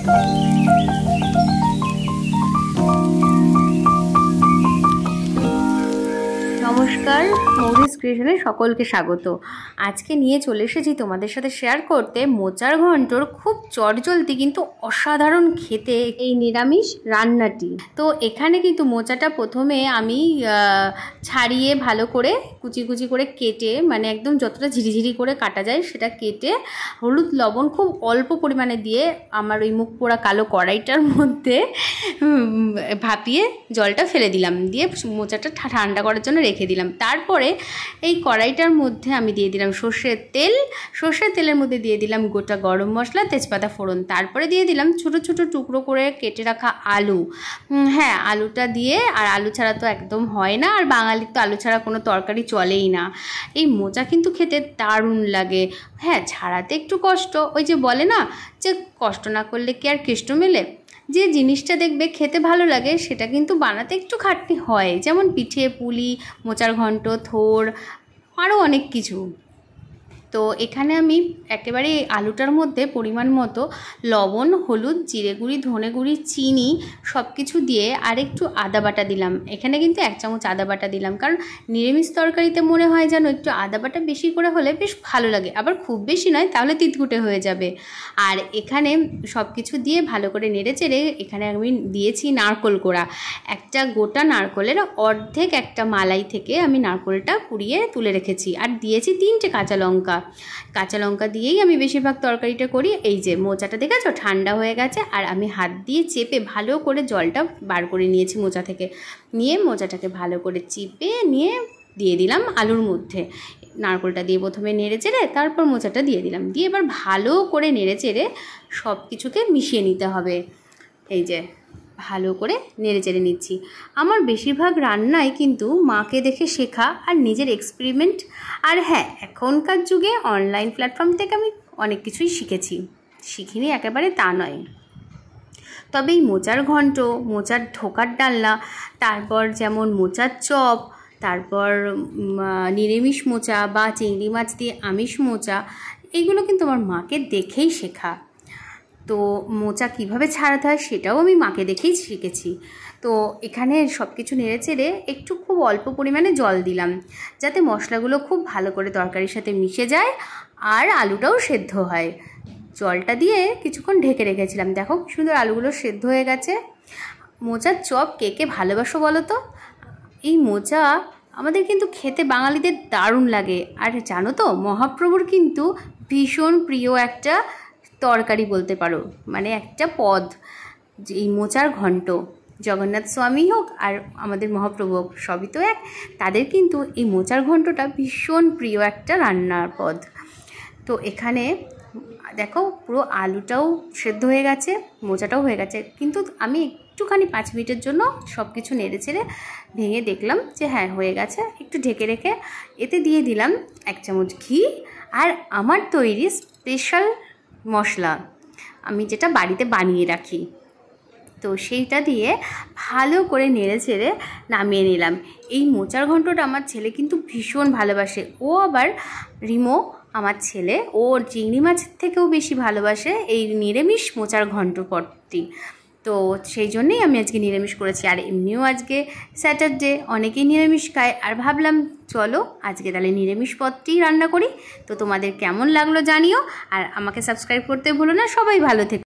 নমস্কার, মৌরিস ক্রিয়েশনে সকলকে স্বাগত। আজকে নিয়ে চলে এসেছি তোমাদের সাথে শেয়ার করতে মোচার ঘন্টর খুব চটজলদি কিন্তু অসাধারণ খেতে এই নিরামিষ রান্নাটি। তো এখানে কিন্তু মোচাটা প্রথমে আমি ছাড়িয়ে ভালো করে কুচি কুচি করে কেটে, মানে একদম যতটা ঝিরিঝিরি করে কাটা যায় সেটা কেটে হলুদ লবণ খুব অল্প পরিমাণে দিয়ে আমার ওই মুখ পোড়া কালো কড়াইটার মধ্যে ভাপিয়ে জলটা ফেলে দিলাম, দিয়ে মোচাটা ঠান্ডা করার জন্য রেখে দিলাম। তারপরে এই কড়াইটার মধ্যে আমি দিয়ে দিলাম সর্ষের তেল, সর্ষের তেলের মধ্যে দিয়ে দিলাম গোটা গরম মশলা, তেজপাতা ফোড়ন, তারপরে দিয়ে দিলাম ছোটো ছোটো টুকরো করে কেটে রাখা আলু। হ্যাঁ, আলুটা দিয়ে, আর আলু ছাড়া তো একদম হয় না, আর বাঙালির তো আলু ছাড়া কোনো তরকারি চলেই না। এই মোচা কিন্তু খেতে দারুণ লাগে। হ্যাঁ, ছাড়াতে একটু কষ্ট, ওই যে বলে না যে কষ্ট না করলে কি আর কেষ্ট মেলে। যে জিনিসটা দেখবে খেতে ভালো লাগে সেটা কিন্তু বানাতে একটু খাটনি হয়, যেমন পিঠে পুলি, মোচার ঘন্ট, থোড়, আরও অনেক কিছু। তো এখানে আমি একেবারে আলুটার মধ্যে পরিমাণ মতো লবণ, হলুদ, জিরে গুঁড়ি, ধনে গুঁড়ি, চিনি সব কিছু দিয়ে আর একটু আদা বাটা দিলাম। এখানে কিন্তু 1 চামচ আদা বাটা দিলাম, কারণ নিরামিষ তরকারিতে মনে হয় যেন একটু আদা বাটা বেশি করে হলে বেশ ভালো লাগে, আবার খুব বেশি নয় তাহলে তিতকুটে হয়ে যাবে। আর এখানে সব কিছু দিয়ে ভালো করে নেড়ে চেড়ে এখানে আমি দিয়েছি নারকেল কোড়া। একটা গোটা নারকেলের অর্ধেক একটা মালাই থেকে আমি নারকেলটা কুড়িয়ে তুলে রেখেছি, আর দিয়েছি 3টে কাঁচা লঙ্কা। কাঁচা লঙ্কা দিয়েই আমি বেশিরভাগ তরকারিটা করি। এই যে মোচাটা দেখেছো ঠান্ডা হয়ে গেছে, আর আমি হাত দিয়ে চেপে ভালো করে জলটা বার করে নিয়েছি মোচা থেকে। নিয়ে মোচাটাকে ভালো করে চিপে নিয়ে দিয়ে দিলাম আলুর মধ্যে। নারকেলটা দিয়ে প্রথমে নেড়ে চেড়ে তারপর মোচাটা দিয়ে দিলাম, দিয়ে এবার ভালো করে নেড়ে চেড়ে সব কিছুকে মিশিয়ে নিতে হবে। এই যে ভালো করে নেড়ে চেড়ে নিচ্ছি। আমার বেশিরভাগ রান্নাই কিন্তু মাকে দেখে শেখা আর নিজের এক্সপেরিমেন্ট। আর হ্যাঁ, এখনকার যুগে অনলাইন প্ল্যাটফর্ম থেকে আমি অনেক কিছুই শিখিনি একেবারে তা নয়। তবে এই মোচার ঘন্ট, মোচার ঢোকার ডালনা, তারপর যেমন মোচার চপ, তারপর নিরামিষ মোচা বা চিংড়ি মাছ দিয়ে আমিষ মোচা, এগুলো কিন্তু আমার মাকে দেখেই শেখা। তো মোচা কীভাবে ছাড়াতে হয় সেটাও আমি মাকে দেখেই শিখেছি। তো এখানে সব কিছু নেড়ে চেড়ে একটু খুব অল্প পরিমাণে জল দিলাম, যাতে মশলাগুলো খুব ভালো করে তরকারির সাথে মিশে যায় আর আলুটাও সেদ্ধ হয়। জলটা দিয়ে কিছুক্ষণ ঢেকে রেখেছিলাম। দেখো কি সুন্দর আলুগুলো সেদ্ধ হয়ে গেছে। মোচার চপ কে কে ভালোবাসো বলো তো? এই মোচা আমাদের কিন্তু খেতে বাঙালিদের দারুণ লাগে। আর জানো তো, মহাপ্রভুর কিন্তু ভীষণ প্রিয় একটা তরকারি বলতে পারো, মানে একটা পদ, যে এই মোচার ঘন্ট। জগন্নাথ স্বামী হোক আর আমাদের মহাপ্রভু হোক, সবই তো এক, তাদের কিন্তু এই মোচার ঘন্টটা ভীষণ প্রিয় একটা রান্নার পদ। তো এখানে দেখো পুরো আলুটাও সেদ্ধ হয়ে গেছে, মোচাটাও হয়ে গেছে, কিন্তু আমি একটুখানি 5 মিনিটের জন্য সব কিছু নেড়ে চেড়ে ভেঙে দেখলাম যে হ্যাঁ হয়ে গেছে। একটু ঢেকে রেখে এতে দিয়ে দিলাম 1 চামচ ঘি আর আমার তৈরি স্পেশাল মশলা, আমি যেটা বাড়িতে বানিয়ে রাখি। তো সেইটা দিয়ে ভালো করে নেড়ে চেড়ে নামিয়ে নিলাম। এই মোচার ঘন্টটা আমার ছেলে কিন্তু ভীষণ ভালোবাসে। ও আবার রিমো, আমার ছেলে, ও চিংড়ি মাছের থেকেও বেশি ভালোবাসে এই নিরামিষ মোচার ঘন্ট পদটি। তো সেই জন্যেই আমি আজকে নিরামিষ করেছি। আর এমনিও আজকে স্যাটারডে, অনেকেই নিরামিষ খায়, আর ভাবলাম চলো আজকে তাহলে নিরামিষ পদটি রান্না করি। তো তোমাদের কেমন লাগলো জানিও, আর আমাকে সাবস্ক্রাইব করতে ভুলো না। সবাই ভালো থেকো।